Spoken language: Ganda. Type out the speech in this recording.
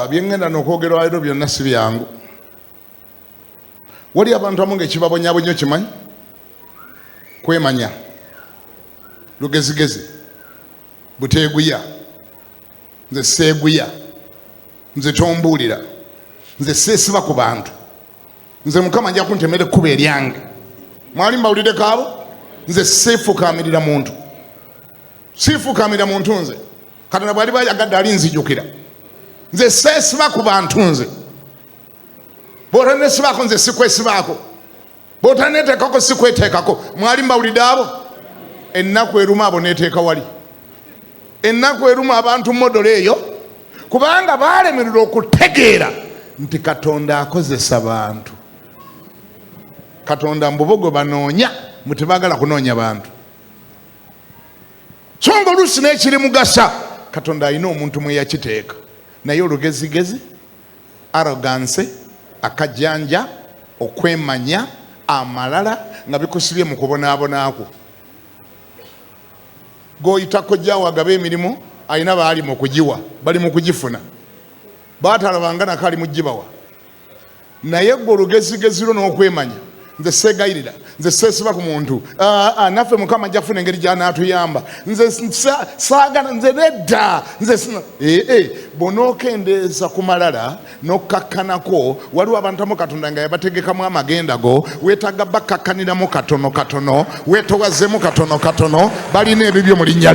byengenda n'okwogerwa leero byonna si byangu. Wali abantu amu ng'ekibabonyabonyo kimanyi? Kwemanya, lugezigezi, buteeguya, nze seeguya, nze tombuulira, nze seesiba ku bantu, nze Mukama nja kuntemera ekkubo eryange. Mwali mbawulire kaabo? Nze seefukaamirira muntu, siifukaamira muntu nze. Katonda bw'ali bayagadde alinzijukira. Nze seesiba ku bantu nze. Bw'otaneesibaako nze sikwesibaako. Bw'otaneeteekako sikweteekako. Mwali mbawulidde abo? Ennaku eruma abo neeteeka wali. Ennaku eruma abantu modola eyo kubanga baalemererwa okutegeera nti Katonda akozesa bantu. Katonda mbubogo banoonya mutebagala kunoonya bantu. So nga oluusi n'ekiri mugasa Katonda alina omuntu mwe yakiteeka. Naye olugezigezi, arrogance, akajanja, okwemanya, amalala nga bikusibye mu kubonaabonaako. Goyitako jjawo agaba emirimu alina baali mu kugiwa, bali mu kugifuna. Baatalabanga nako ali mu gibawa. Naye gwe olugezigeziro n'okwemanya, nze seegayirira, nze seesiba ku muntu, naffe Mukama ajja kufuna engeri gy'anaatuyamba, nze saagana, nze nedda, bw'onookendeeza ku malala n'okkakkanako, waliwo abantu amu Katonda nga yabategekamu amagenda go, weetaaga bakkakkaniramu katono katono, weetowazzemu katono katono, balina ebibyo mu linnya